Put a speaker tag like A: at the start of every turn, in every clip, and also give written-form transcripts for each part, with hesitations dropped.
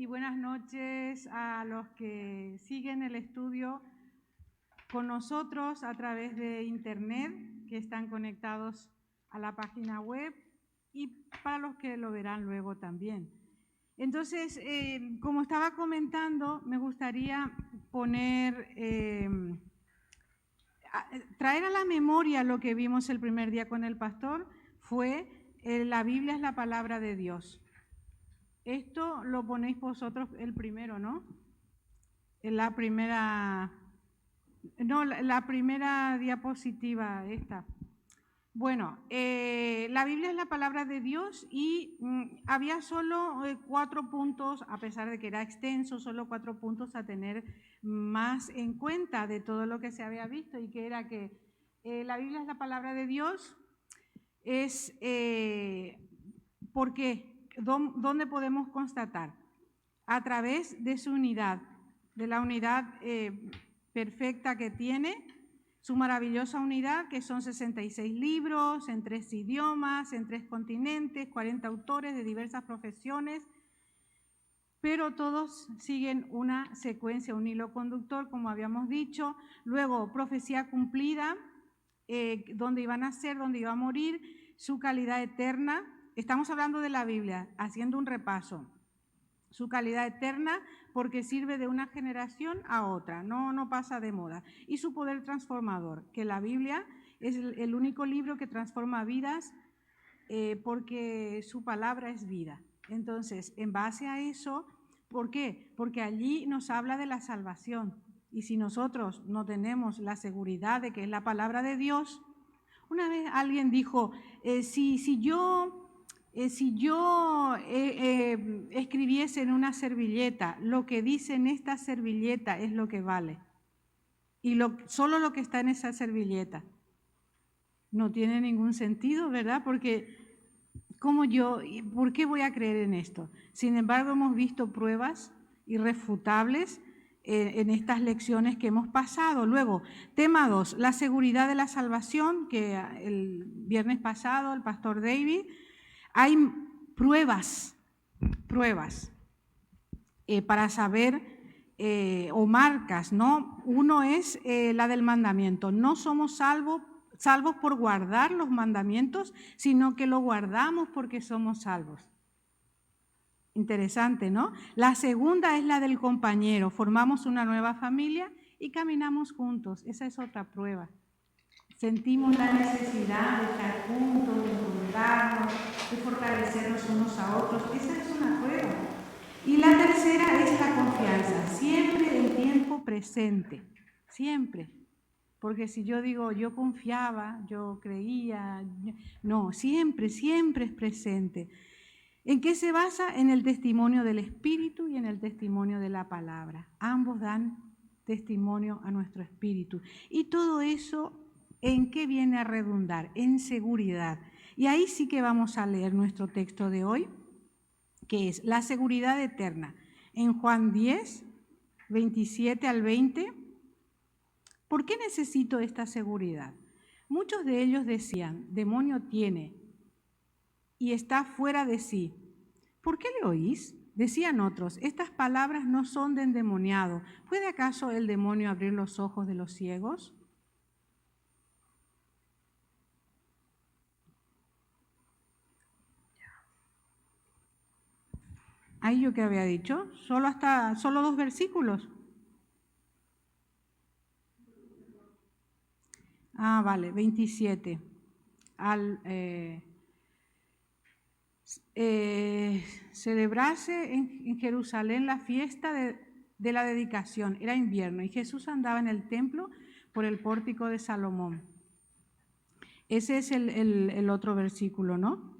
A: y buenas noches a los que siguen el estudio con nosotros a través de internet, que están conectados a la página web, y para los que lo verán luego también. Entonces, como estaba comentando, me gustaría traer a la memoria lo que vimos el primer día con el pastor, fue la Biblia es la palabra de Dios. Esto lo ponéis vosotros el primero, ¿no? La primera diapositiva esta. Bueno, la Biblia es la palabra de Dios y había solo 4 puntos, a pesar de que era extenso, solo 4 puntos a tener más en cuenta de todo lo que se había visto, y que era que la Biblia es la palabra de Dios. Es, ¿por qué? ¿Dónde podemos constatar? A través de su unidad, de la unidad perfecta que tiene, su maravillosa unidad, que son 66 libros, en 3 idiomas, en 3 continentes, 40 autores de diversas profesiones, pero todos siguen una secuencia, un hilo conductor, como habíamos dicho. Luego, profecía cumplida, dónde iba a nacer, dónde iba a morir, su calidad eterna. Estamos hablando de la Biblia, haciendo un repaso. Su calidad eterna, porque sirve de una generación a otra, no pasa de moda. Y su poder transformador, que la Biblia es el único libro que transforma vidas, porque su palabra es vida. Entonces, en base a eso, ¿por qué? Porque allí nos habla de la salvación. Y si nosotros no tenemos la seguridad de que es la palabra de Dios, una vez alguien dijo, si yo escribiese en una servilleta, lo que dice en esta servilleta es lo que vale, y solo lo que está en esa servilleta, no tiene ningún sentido, ¿verdad? Porque ¿por qué voy a creer en esto? Sin embargo, hemos visto pruebas irrefutables en estas lecciones que hemos pasado. Luego, tema 2, la seguridad de la salvación, que el viernes pasado el pastor David, hay pruebas para saber, o marcas, ¿no? Uno es la del mandamiento. No somos salvos por guardar los mandamientos, sino que lo guardamos porque somos salvos. Interesante, ¿no? La segunda es la del compañero. Formamos una nueva familia y caminamos juntos. Esa es otra prueba. Sentimos la necesidad de estar juntos, de encontrarnos, de fortalecernos unos a otros. Esa es una prueba. Y la tercera es la confianza, siempre en tiempo presente, siempre. Porque si yo digo, yo confiaba, yo creía, no, siempre es presente. ¿En qué se basa? En el testimonio del Espíritu y en el testimonio de la palabra. Ambos dan testimonio a nuestro espíritu. Y todo eso, ¿en qué viene a redundar? En seguridad. Y ahí sí que vamos a leer nuestro texto de hoy, que es la seguridad eterna. En Juan 10, 27 al 20, ¿por qué necesito esta seguridad? Muchos de ellos decían, demonio tiene y está fuera de sí. ¿Por qué le oís? Decían otros, estas palabras no son de endemoniado. ¿Puede acaso el demonio abrir los ojos de los ciegos? ¿Ahí yo qué había dicho? ¿Solo 2 versículos? Ah, vale, 27. Celebrase en Jerusalén la fiesta de la dedicación. Era invierno y Jesús andaba en el templo por el pórtico de Salomón. Ese es el otro versículo, ¿no?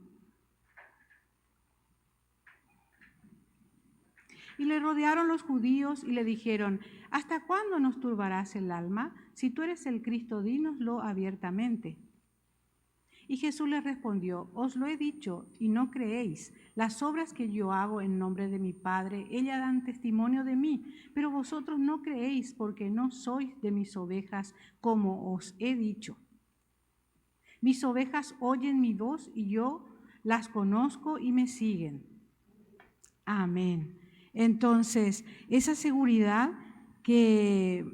A: Y le rodearon los judíos y le dijeron, ¿hasta cuándo nos turbarás el alma? Si tú eres el Cristo, dínoslo abiertamente. Y Jesús les respondió, os lo he dicho y no creéis. Las obras que yo hago en nombre de mi Padre, ellas dan testimonio de mí, pero vosotros no creéis porque no sois de mis ovejas, como os he dicho. Mis ovejas oyen mi voz y yo las conozco y me siguen. Amén. Entonces, esa seguridad que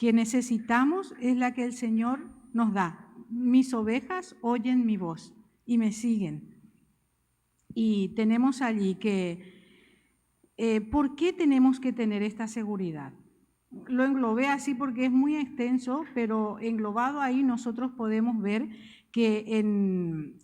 A: necesitamos es la que el Señor nos da. Mis ovejas oyen mi voz y me siguen. Y tenemos allí que, ¿por qué tenemos que tener esta seguridad? Lo englobé así porque es muy extenso, pero englobado ahí nosotros podemos ver que en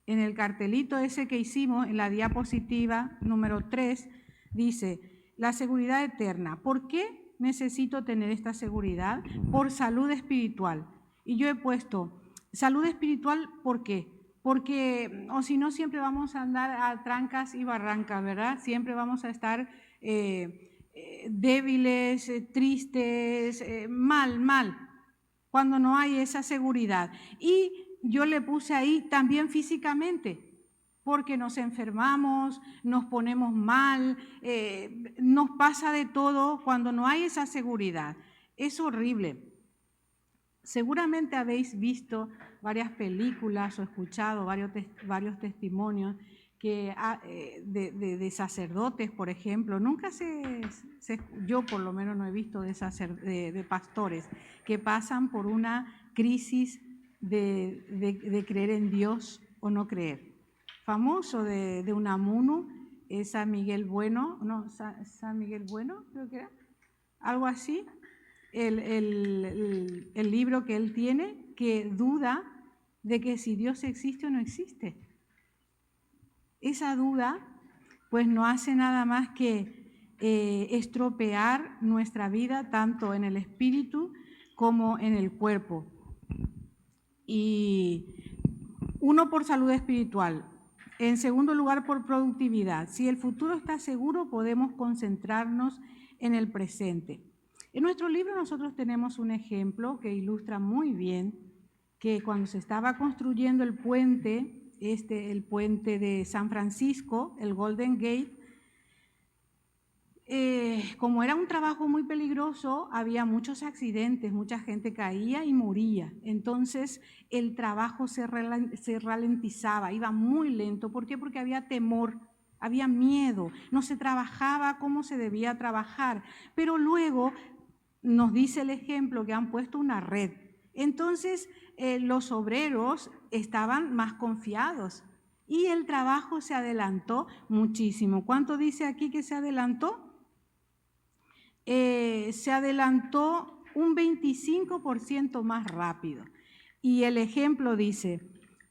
A: el cartelito ese que hicimos, en la diapositiva número 3, dice, la seguridad eterna. ¿Por qué necesito tener esta seguridad? Por salud espiritual. Y yo he puesto, salud espiritual, ¿por qué? Porque, o si no, siempre vamos a andar a trancas y barrancas, ¿verdad? Siempre vamos a estar débiles, tristes, mal, cuando no hay esa seguridad. Y yo le puse ahí también físicamente, porque nos enfermamos, nos ponemos mal, nos pasa de todo cuando no hay esa seguridad. Es horrible. Seguramente habéis visto varias películas o escuchado varios testimonios de sacerdotes, por ejemplo. Nunca yo por lo menos no he visto de pastores que pasan por una crisis de creer en Dios o no creer. Famoso de Unamuno es San Miguel Bueno, no, San Miguel Bueno creo que era, algo así. El libro que él tiene, que duda de que si Dios existe o no existe. Esa duda pues no hace nada más que estropear nuestra vida tanto en el espíritu como en el cuerpo. Y uno, por salud espiritual. En segundo lugar, por productividad. Si el futuro está seguro, podemos concentrarnos en el presente. En nuestro libro nosotros tenemos un ejemplo que ilustra muy bien que cuando se estaba construyendo el puente de San Francisco, el Golden Gate, como era un trabajo muy peligroso, había muchos accidentes, mucha gente caía y moría. Entonces el trabajo se ralentizaba, iba muy lento. ¿Por qué? Porque había temor, había miedo, no se trabajaba como se debía trabajar. Pero luego nos dice el ejemplo que han puesto una red. Entonces los obreros estaban más confiados y el trabajo se adelantó muchísimo. ¿Cuánto dice aquí que se adelantó? Se adelantó un 25% más rápido. Y el ejemplo dice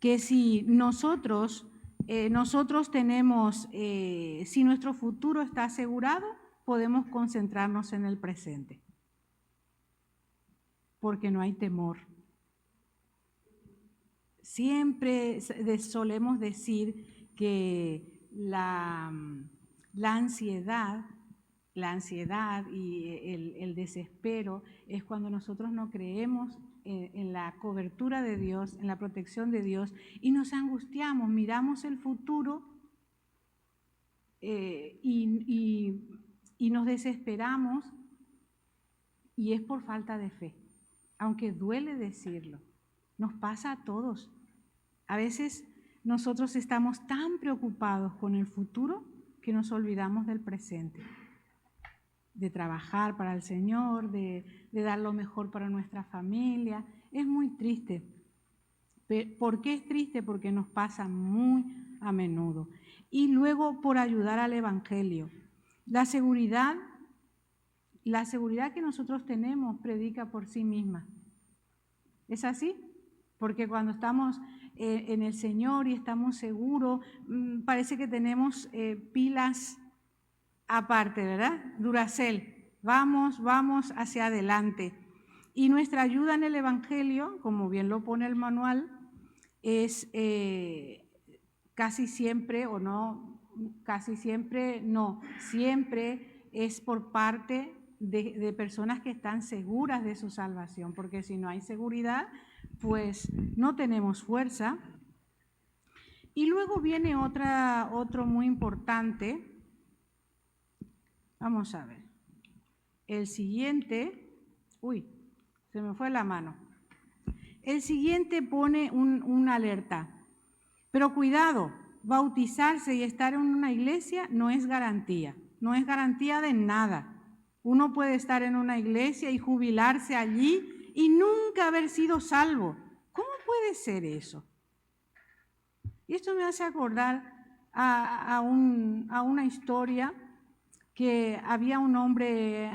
A: que si nosotros tenemos, si nuestro futuro está asegurado, podemos concentrarnos en el presente, porque no hay temor. Siempre solemos decir que la ansiedad y el desespero es cuando nosotros no creemos en la cobertura de Dios, en la protección de Dios, y nos angustiamos, miramos el futuro y nos desesperamos, y es por falta de fe, aunque duele decirlo. Nos pasa a todos. A veces nosotros estamos tan preocupados con el futuro que nos olvidamos del presente, de trabajar para el Señor, de dar lo mejor para nuestra familia. Es muy triste. ¿Por qué es triste? Porque nos pasa muy a menudo. Y luego por ayudar al Evangelio. La seguridad que nosotros tenemos predica por sí misma. ¿Es así? Porque cuando estamos en el Señor y estamos seguros, parece que tenemos pilas aparte, ¿verdad? Duracell, vamos hacia adelante. Y nuestra ayuda en el Evangelio, como bien lo pone el manual, es siempre es por parte de personas que están seguras de su salvación, porque si no hay seguridad, pues no tenemos fuerza. Y luego viene otro muy importante. Vamos a ver. El siguiente, se me fue la mano. El siguiente pone una alerta. Pero cuidado, bautizarse y estar en una iglesia no es garantía de nada. Uno puede estar en una iglesia y jubilarse allí y nunca haber sido salvo. ¿Cómo puede ser eso? Y esto me hace acordar a una historia que había un hombre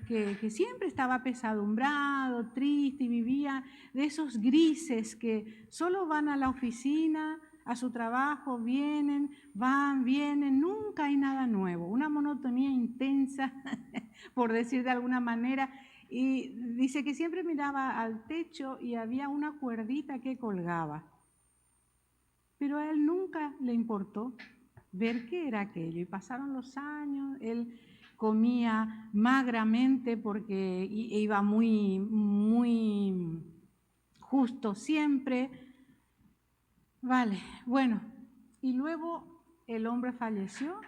A: que siempre estaba apesadumbrado, triste y vivía de esos grises que solo van a la oficina, a su trabajo, vienen, van, vienen, nunca hay nada nuevo, una monotonía intensa, por decir de alguna manera, y dice que siempre miraba al techo y había una cuerdita que colgaba, pero a él nunca le importó ver qué era aquello, y pasaron los años, él comía magramente porque iba muy justo siempre. Vale, bueno, y luego el hombre falleció,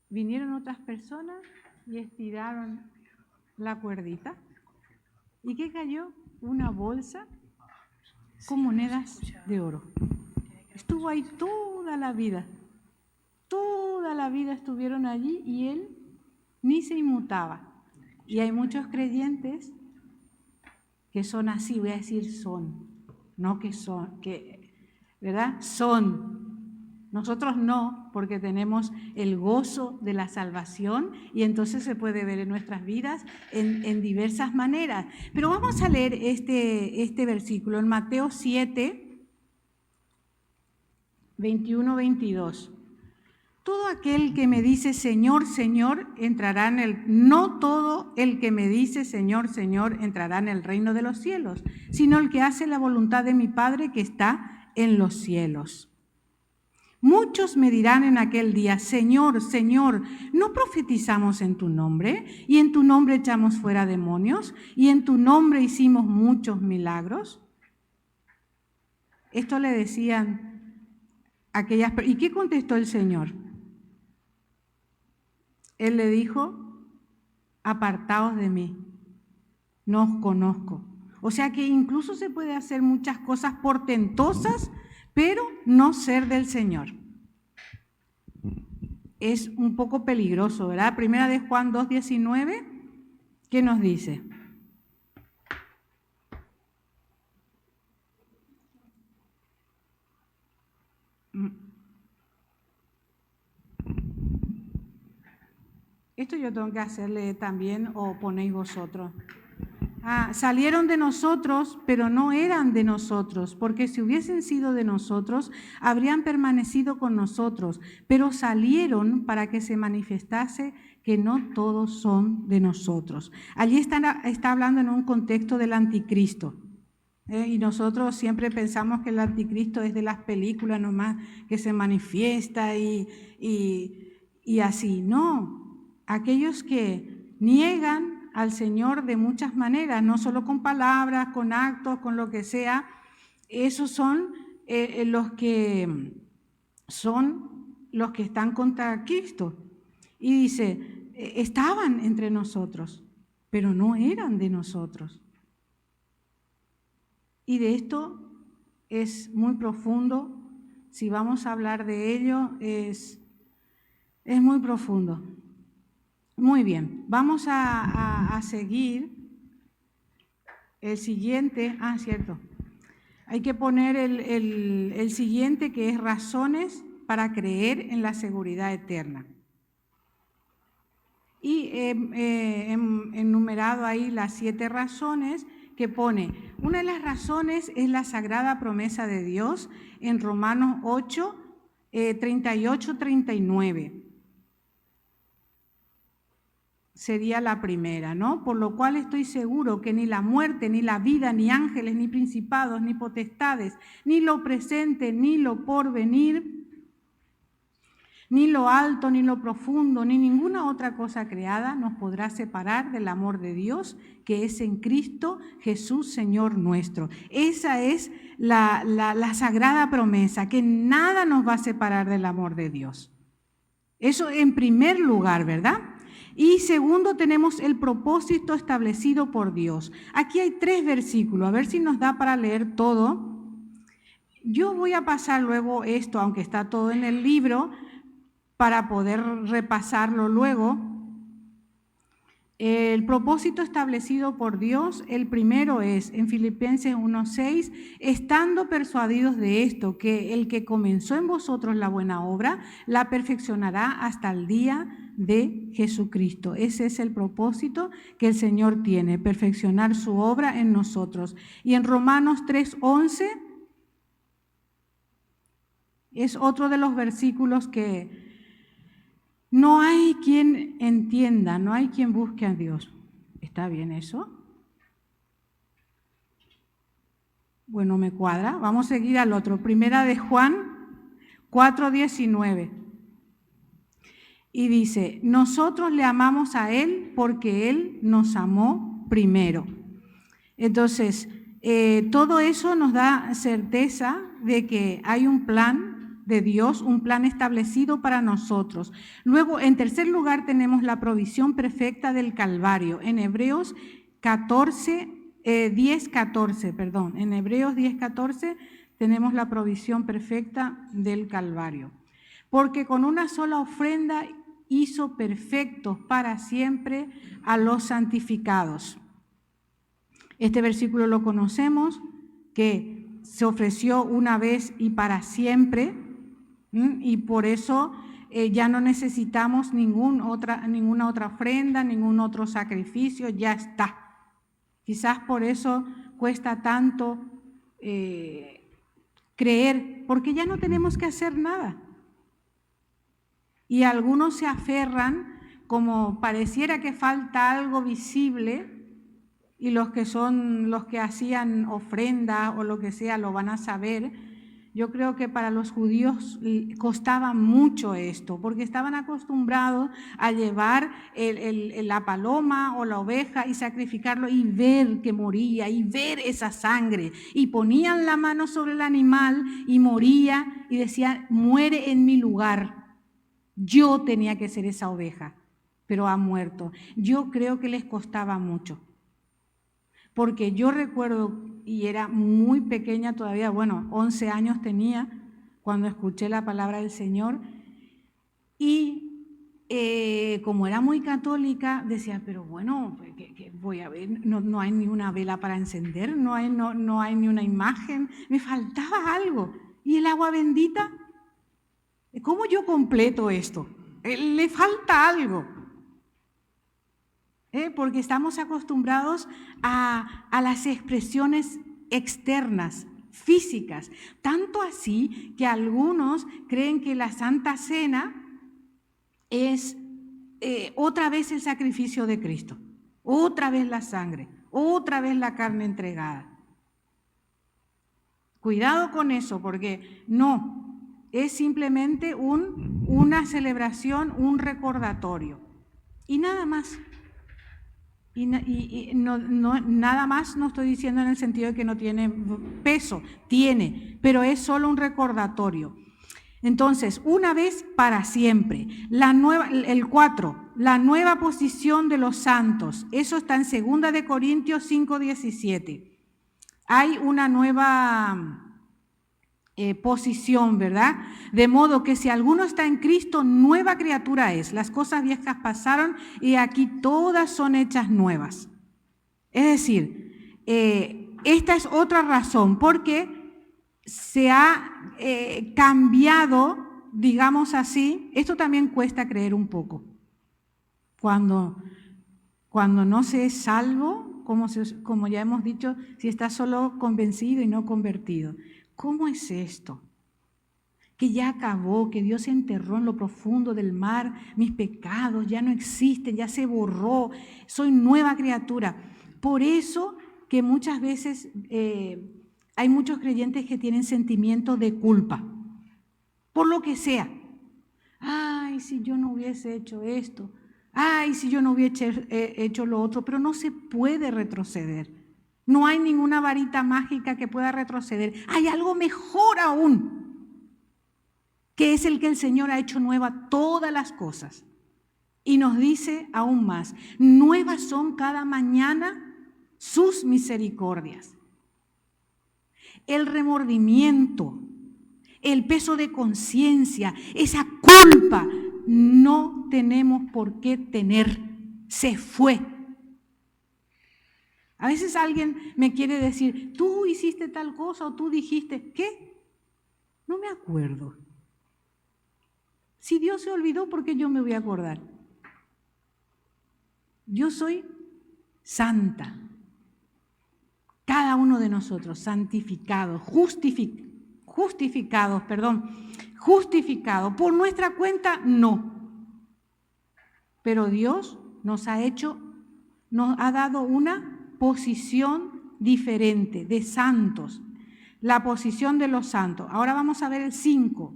A: vinieron otras personas y estiraron la cuerdita. ¿Y qué cayó? Una bolsa con monedas de oro. Estuvo ahí toda la vida estuvieron allí y él ni se inmutaba. Y hay muchos creyentes que son así, voy a decir son, no que son, ¿verdad? Son. Nosotros no, porque tenemos el gozo de la salvación y entonces se puede ver en nuestras vidas en diversas maneras. Pero vamos a leer este versículo en Mateo 7, 21-22. Todo aquel que me dice Señor, Señor, entrará en el... No todo el que me dice Señor, Señor, entrará en el reino de los cielos, sino el que hace la voluntad de mi Padre que está en los cielos. Muchos me dirán en aquel día, Señor, Señor, ¿no profetizamos en tu nombre? ¿Y en tu nombre echamos fuera demonios? ¿Y en tu nombre hicimos muchos milagros? Esto le decían aquellas personas. ¿Y qué contestó el Señor? Él le dijo, apartaos de mí, no os conozco. O sea que incluso se puede hacer muchas cosas portentosas, pero no ser del Señor. Es un poco peligroso, ¿verdad? Primera de Juan 2:19, ¿qué nos dice? Esto yo tengo que hacerle también, o ponéis vosotros. Salieron de nosotros, pero no eran de nosotros, porque si hubiesen sido de nosotros, habrían permanecido con nosotros, pero salieron para que se manifestase que no todos son de nosotros. Allí está hablando en un contexto del anticristo. Y nosotros siempre pensamos que el anticristo es de las películas nomás, que se manifiesta y así. No, aquellos que niegan al Señor de muchas maneras, no solo con palabras, con actos, con lo que sea, esos son los que están contra Cristo. Y dice, estaban entre nosotros, pero no eran de nosotros. Y de esto es muy profundo, si vamos a hablar de ello, es muy profundo. Muy bien, vamos a seguir el siguiente. Cierto. Hay que poner el siguiente, que es razones para creer en la seguridad eterna. Y he enumerado ahí las 7 razones que pone. Una de las razones es la sagrada promesa de Dios en Romanos 8, 38-39. Sería la primera, ¿no? Por lo cual estoy seguro que ni la muerte, ni la vida, ni ángeles, ni principados, ni potestades, ni lo presente, ni lo porvenir, ni lo alto, ni lo profundo, ni ninguna otra cosa creada nos podrá separar del amor de Dios que es en Cristo Jesús, Señor nuestro. Esa es la sagrada promesa, que nada nos va a separar del amor de Dios. Eso en primer lugar, ¿verdad? Y segundo, tenemos el propósito establecido por Dios. Aquí hay 3 versículos, a ver si nos da para leer todo. Yo voy a pasar luego esto, aunque está todo en el libro, para poder repasarlo luego. El propósito establecido por Dios, el primero es, en Filipenses 1:6, estando persuadidos de esto, que el que comenzó en vosotros la buena obra, la perfeccionará hasta el día de Jesucristo. Ese es el propósito que el Señor tiene, perfeccionar su obra en nosotros. Y en Romanos 3:11 es otro de los versículos que no hay quien entienda, no hay quien busque a Dios. ¿Está bien eso? Bueno, me cuadra. Vamos a seguir al otro. Primera de Juan 4:19. Y dice, nosotros le amamos a Él porque Él nos amó primero. Entonces, todo eso nos da certeza de que hay un plan de Dios, un plan establecido para nosotros. Luego, en tercer lugar, tenemos la provisión perfecta del Calvario. En Hebreos 10:14, perdón. En Hebreos 10:14 tenemos la provisión perfecta del Calvario. Porque con una sola ofrenda hizo perfectos para siempre a los santificados. Este versículo lo conocemos, que se ofreció una vez y para siempre, y por eso ya no necesitamos ninguna otra ofrenda, ningún otro sacrificio, ya está. Quizás por eso cuesta tanto creer, porque ya no tenemos que hacer nada. Y algunos se aferran como pareciera que falta algo visible, y los que hacían ofrenda o lo que sea lo van a saber. Yo creo que para los judíos costaba mucho esto, porque estaban acostumbrados a llevar la paloma o la oveja y sacrificarlo y ver que moría y ver esa sangre. Y ponían la mano sobre el animal y moría y decían, muere en mi lugar. Yo tenía que ser esa oveja, pero ha muerto. Yo creo que les costaba mucho. Porque yo recuerdo, y era muy pequeña todavía, 11 años tenía cuando escuché la palabra del Señor, y como era muy católica, decía, pero bueno, ¿qué voy a ver? No hay ni una vela para encender, no hay ni una imagen, me faltaba algo. ¿Y el agua bendita? ¿Cómo yo completo esto? Le falta algo. Porque estamos acostumbrados a las expresiones externas, físicas, tanto así que algunos creen que la Santa Cena es otra vez el sacrificio de Cristo, otra vez la sangre, otra vez la carne entregada. Cuidado con eso, porque no, es simplemente una celebración, un recordatorio, y nada más. Y nada más no estoy diciendo en el sentido de que no tiene peso, tiene, pero es solo un recordatorio. Entonces, una vez para siempre. El 4, la nueva posición de los santos. Eso está en 2 de Corintios 5:17. Hay una nueva posición, ¿verdad? De modo que si alguno está en Cristo, nueva criatura es. Las cosas viejas pasaron y aquí todas son hechas nuevas. Es decir, esta es otra razón, porque se ha cambiado, digamos así, esto también cuesta creer un poco. Cuando no se es salvo, como ya hemos dicho, si está solo convencido y no convertido. ¿Cómo es esto? Que ya acabó, que Dios enterró en lo profundo del mar mis pecados, ya no existen, ya se borró, soy nueva criatura. Por eso que muchas veces hay muchos creyentes que tienen sentimientos de culpa, por lo que sea. Ay, si yo no hubiese hecho esto, ay, si yo no hubiese hecho lo otro, pero no se puede retroceder. No hay ninguna varita mágica que pueda retroceder. Hay algo mejor aún, que es el que el Señor ha hecho nueva todas las cosas. Y nos dice aún más, nuevas son cada mañana sus misericordias. el remordimiento, el peso de conciencia, esa culpa, no tenemos por qué tener. Se fue. A veces alguien me quiere decir, tú hiciste tal cosa o tú dijiste, ¿qué? No me acuerdo. Si Dios se olvidó, ¿por qué yo me voy a acordar? Yo soy santa. Cada uno de nosotros, santificados, justificados. Por nuestra cuenta, no. Pero Dios nos ha dado una posición diferente de santos, la posición de los santos. Ahora vamos a ver el 5.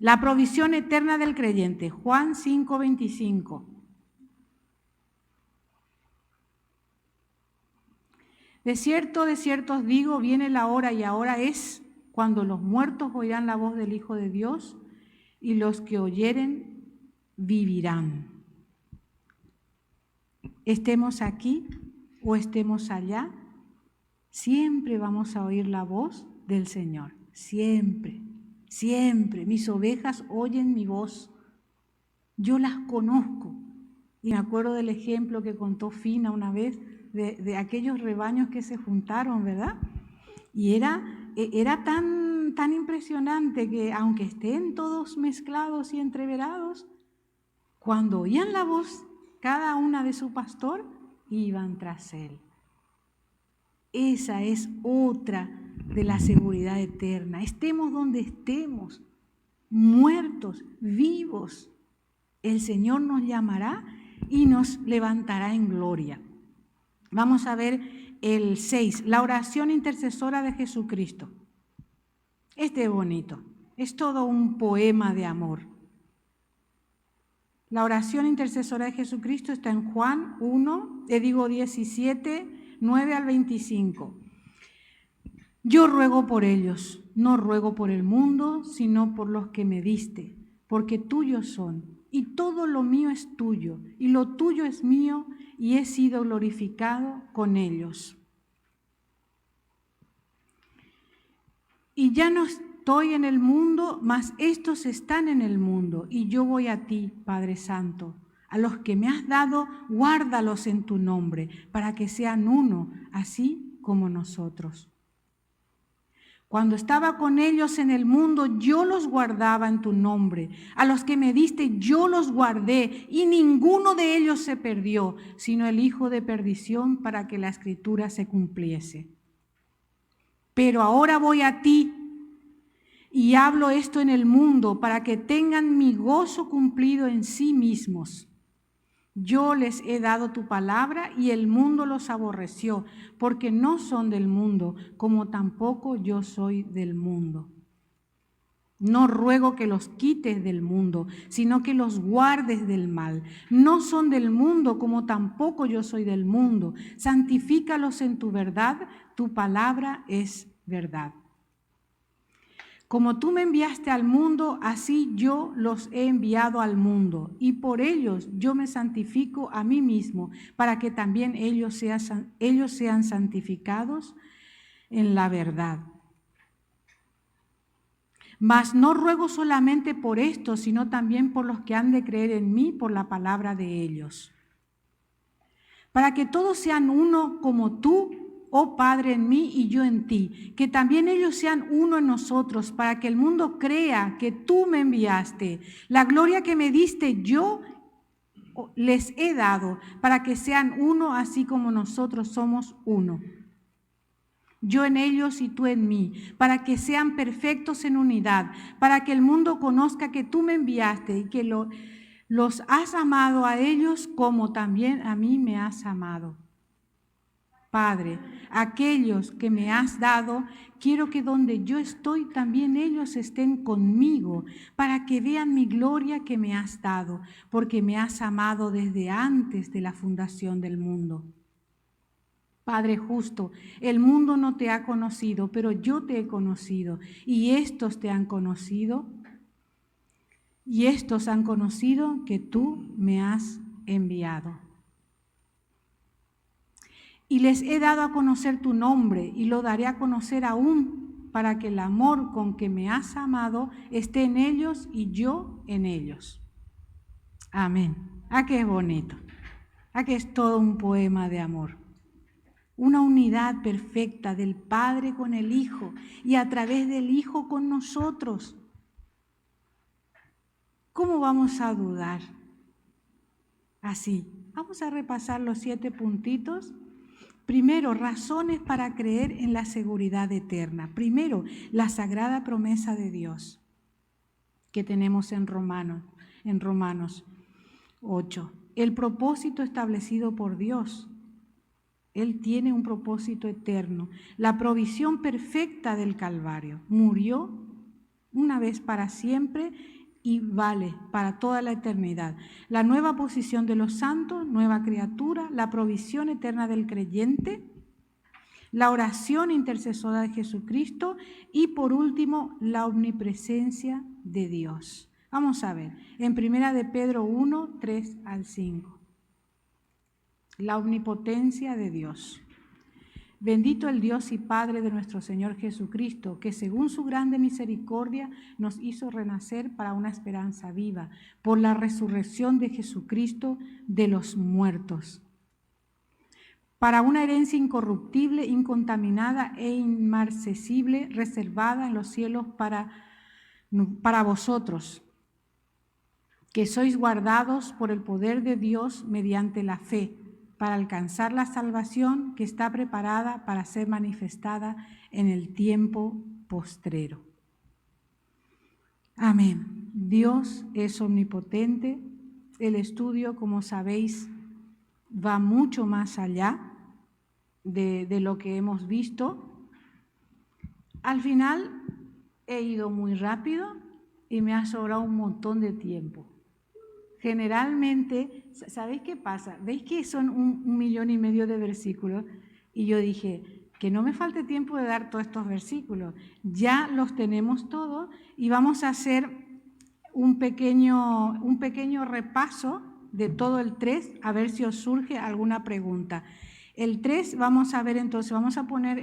A: La provisión eterna del creyente, Juan 5:25. De cierto os digo, viene la hora y ahora es cuando los muertos oirán la voz del Hijo de Dios y los que oyeren vivirán. Estemos aquí o estemos allá, siempre vamos a oír la voz del Señor. Siempre, siempre. Mis ovejas oyen mi voz. Yo las conozco. Y me acuerdo del ejemplo que contó Fina una vez de aquellos rebaños que se juntaron, ¿verdad? Y era tan impresionante que aunque estén todos mezclados y entreverados, cuando oían la voz cada una de su pastor, iban tras él. Esa es otra de la seguridad eterna. Estemos donde estemos, muertos, vivos, el Señor nos llamará y nos levantará en gloria. Vamos a ver el 6, la oración intercesora de Jesucristo. Este es bonito, es todo un poema de amor. La oración intercesora de Jesucristo está en Juan 17, 9 al 25. Yo ruego por ellos, no ruego por el mundo, sino por los que me diste, porque tuyos son, y todo lo mío es tuyo, y lo tuyo es mío, y he sido glorificado con ellos. Y ya no estoy en el mundo, mas estos están en el mundo, y yo voy a ti, Padre Santo. A los que me has dado, guárdalos en tu nombre, para que sean uno, así como nosotros. Cuando estaba con ellos en el mundo, yo los guardaba en tu nombre. A los que me diste, yo los guardé, y ninguno de ellos se perdió, sino el hijo de perdición, para que la Escritura se cumpliese. Pero ahora voy a ti, y hablo esto en el mundo, para que tengan mi gozo cumplido en sí mismos. Yo les he dado tu palabra y el mundo los aborreció, porque no son del mundo, como tampoco yo soy del mundo. No ruego que los quites del mundo, sino que los guardes del mal. No son del mundo, como tampoco yo soy del mundo. Santifícalos en tu verdad, tu palabra es verdad. Como tú me enviaste al mundo, así yo los he enviado al mundo, y por ellos yo me santifico a mí mismo, para que también ellos sean santificados en la verdad. Mas no ruego solamente por esto, sino también por los que han de creer en mí por la palabra de ellos. Para que todos sean uno como tú, oh Padre, en mí y yo en ti, que también ellos sean uno en nosotros, para que el mundo crea que tú me enviaste. La gloria que me diste yo les he dado, para que sean uno así como nosotros somos uno. Yo en ellos y tú en mí, para que sean perfectos en unidad, para que el mundo conozca que tú me enviaste y que los has amado a ellos como también a mí me has amado. Padre, aquellos que me has dado, quiero que donde yo estoy también ellos estén conmigo, para que vean mi gloria que me has dado, porque me has amado desde antes de la fundación del mundo. Padre justo, el mundo no te ha conocido, pero yo te he conocido, y estos te han conocido, y estos han conocido que tú me has enviado. Y les he dado a conocer tu nombre y lo daré a conocer aún para que el amor con que me has amado esté en ellos y yo en ellos. Amén. ¿A qué es bonito? ¿A qué es todo un poema de amor? Una unidad perfecta del Padre con el Hijo y a través del Hijo con nosotros. ¿Cómo vamos a dudar? Así, vamos a repasar los 7 puntitos. Primero, razones para creer en la seguridad eterna. Primero, la sagrada promesa de Dios que tenemos en Romanos 8. El propósito establecido por Dios. Él tiene un propósito eterno. La provisión perfecta del Calvario. Murió una vez para siempre y vale para toda la eternidad. La nueva posición de los santos, nueva criatura, la provisión eterna del creyente, la oración intercesora de Jesucristo y por último, la omnipresencia de Dios. Vamos a ver, en 1 de Pedro 1, 3 al 5. La omnipotencia de Dios. Bendito el Dios y Padre de nuestro Señor Jesucristo, que según su grande misericordia nos hizo renacer para una esperanza viva, por la resurrección de Jesucristo de los muertos, para una herencia incorruptible, incontaminada e inmarcesible, reservada en los cielos para vosotros, que sois guardados por el poder de Dios mediante la fe, para alcanzar la salvación que está preparada para ser manifestada en el tiempo postrero. Amén. Dios es omnipotente. El estudio, como sabéis, va mucho más allá de lo que hemos visto. Al final he ido muy rápido y me ha sobrado un montón de tiempo. Generalmente, ¿sabéis qué pasa? ¿Veis que son 1,5 millones de versículos? Y yo dije, que no me falte tiempo de dar todos estos versículos. Ya los tenemos todos y vamos a hacer un pequeño repaso de todo el 3, a ver si os surge alguna pregunta. El 3 vamos a ver entonces, vamos a poner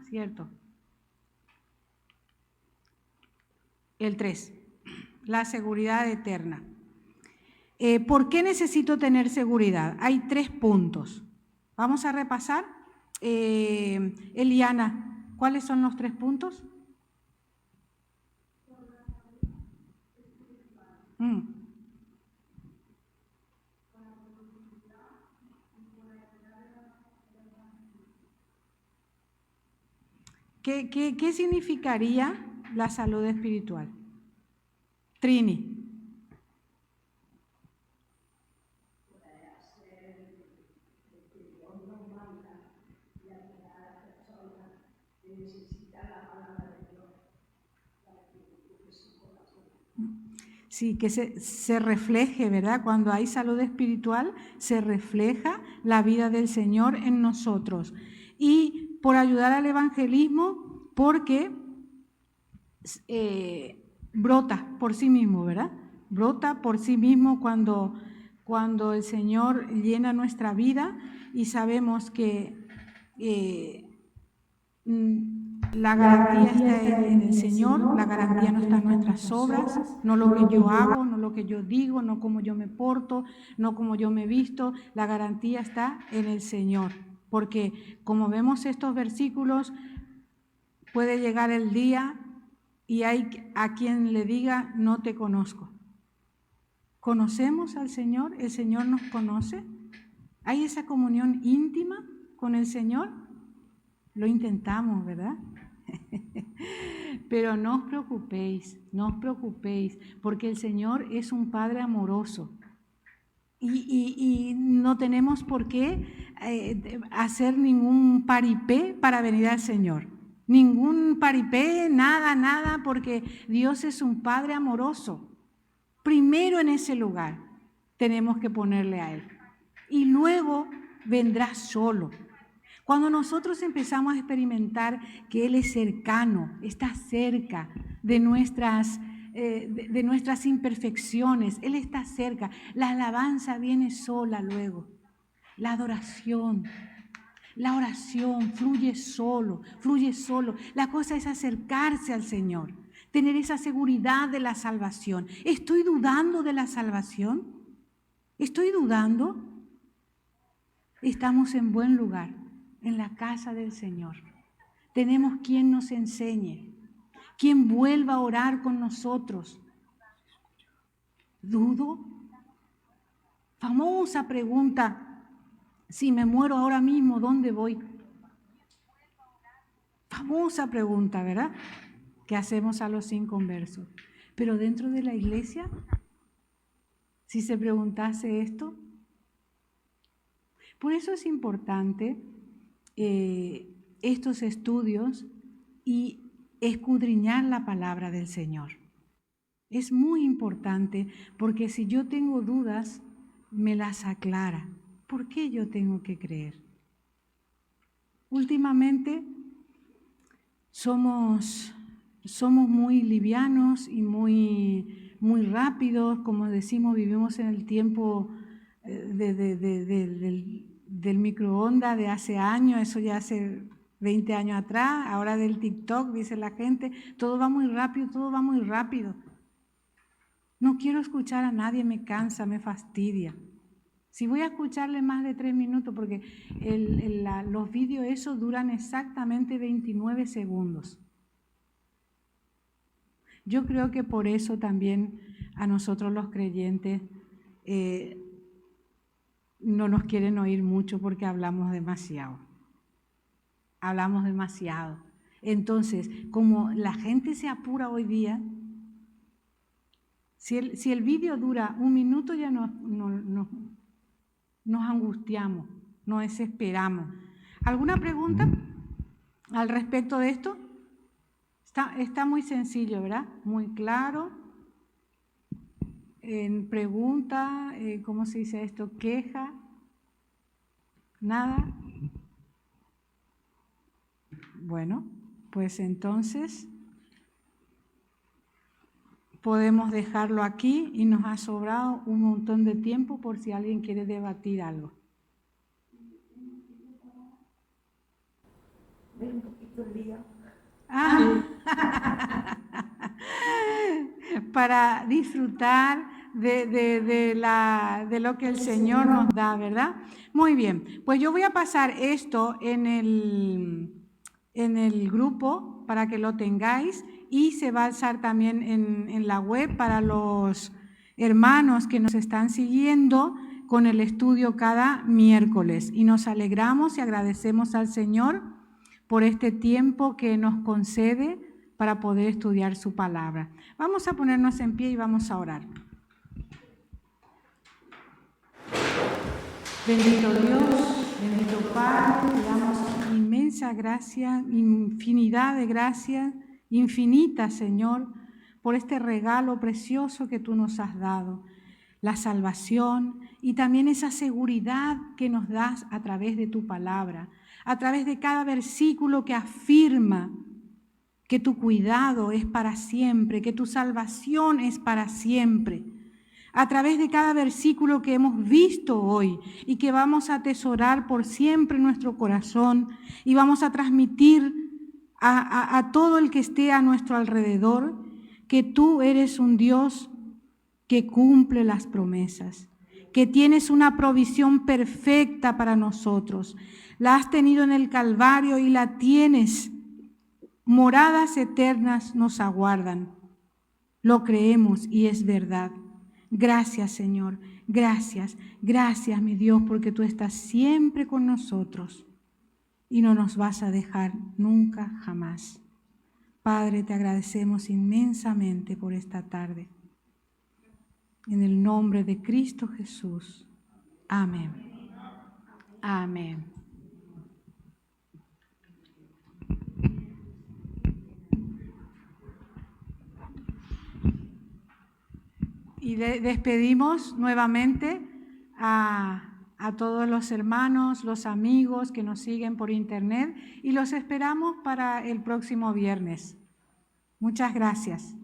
A: cierto. El 3, la seguridad eterna. ¿Por qué necesito tener seguridad? Hay 3 puntos. Vamos a repasar. Eliana, ¿cuáles son los 3 puntos? ¿Qué significaría la salud espiritual? Trini. Sí, que se refleje, ¿verdad? Cuando hay salud espiritual, se refleja la vida del Señor en nosotros. Y por ayudar al evangelismo, porque brota por sí mismo, ¿verdad? Brota por sí mismo cuando el Señor llena nuestra vida y sabemos que la garantía está en el Señor, la garantía no está en nuestras obras, no lo que yo hago, no lo que yo digo, no cómo yo me porto, no cómo yo me visto, la garantía está en el Señor. Porque como vemos estos versículos, puede llegar el día y hay a quien le diga, no te conozco. ¿Conocemos al Señor? ¿El Señor nos conoce? ¿Hay esa comunión íntima con el Señor? Lo intentamos, ¿verdad? Pero no os preocupéis, porque el Señor es un Padre amoroso y no tenemos por qué hacer ningún paripé para venir al Señor. Ningún paripé, nada, porque Dios es un Padre amoroso. Primero en ese lugar tenemos que ponerle a Él y luego vendrá solo. Cuando nosotros empezamos a experimentar que Él es cercano, está cerca de nuestras imperfecciones, Él está cerca, la alabanza viene sola luego, la adoración, La oración fluye solo, fluye solo. La cosa es acercarse al Señor, tener esa seguridad de la salvación. ¿Estoy dudando de la salvación? ¿Estoy dudando? Estamos en buen lugar, en la casa del Señor. Tenemos quien nos enseñe, quien vuelva a orar con nosotros. ¿Dudo? Famosa pregunta, si me muero ahora mismo, ¿dónde voy? Famosa pregunta, ¿verdad? Que hacemos a los inconversos. Pero dentro de la iglesia, si se preguntase esto, por eso es importante estos estudios y escudriñar la palabra del Señor. Es muy importante porque si yo tengo dudas, me las aclara. ¿Por qué yo tengo que creer? Últimamente somos muy livianos y muy rápidos, como decimos, vivimos en el tiempo del microondas de hace años, eso ya hace 20 años atrás, ahora del TikTok, dice la gente, todo va muy rápido, todo va muy rápido. No quiero escuchar a nadie, me cansa, me fastidia. Si voy a escucharle más de 3 minutos, porque los vídeos esos duran exactamente 29 segundos. Yo creo que por eso también a nosotros los creyentes no nos quieren oír mucho porque hablamos demasiado. Hablamos demasiado. Entonces, como la gente se apura hoy día, si el vídeo dura 1 minuto ya nos angustiamos, nos desesperamos. ¿Alguna pregunta al respecto de esto? Está muy sencillo, ¿verdad? Muy claro. En pregunta, ¿cómo se dice esto? Queja. Nada. Bueno, pues entonces podemos dejarlo aquí y nos ha sobrado un montón de tiempo por si alguien quiere debatir algo.
B: Ver un poquito el día.
A: Para disfrutar de lo que el Señor nos da, ¿verdad? Muy bien, pues yo voy a pasar esto en el grupo para que lo tengáis y se va a alzar también en la web para los hermanos que nos están siguiendo con el estudio cada miércoles. Y nos alegramos y agradecemos al Señor por este tiempo que nos concede para poder estudiar su palabra. Vamos a ponernos en pie y vamos a orar. Bendito Dios, bendito Padre, te damos inmensa gracia, infinidad de gracias, infinita, Señor, por este regalo precioso que tú nos has dado, la salvación y también esa seguridad que nos das a través de tu palabra, a través de cada versículo que afirma que tu cuidado es para siempre, que tu salvación es para siempre. A través de cada versículo que hemos visto hoy y que vamos a atesorar por siempre en nuestro corazón y vamos a transmitir a todo el que esté a nuestro alrededor que tú eres un Dios que cumple las promesas, que tienes una provisión perfecta para nosotros. La has tenido en el Calvario y la tienes. Moradas eternas nos aguardan. Lo creemos y es verdad. Gracias, Señor. Gracias, gracias, mi Dios, porque tú estás siempre con nosotros y no nos vas a dejar nunca, jamás. Padre, te agradecemos inmensamente por esta tarde. En el nombre de Cristo Jesús. Amén. Amén. Y despedimos nuevamente a todos los hermanos, los amigos que nos siguen por internet y los esperamos para el próximo viernes. Muchas gracias.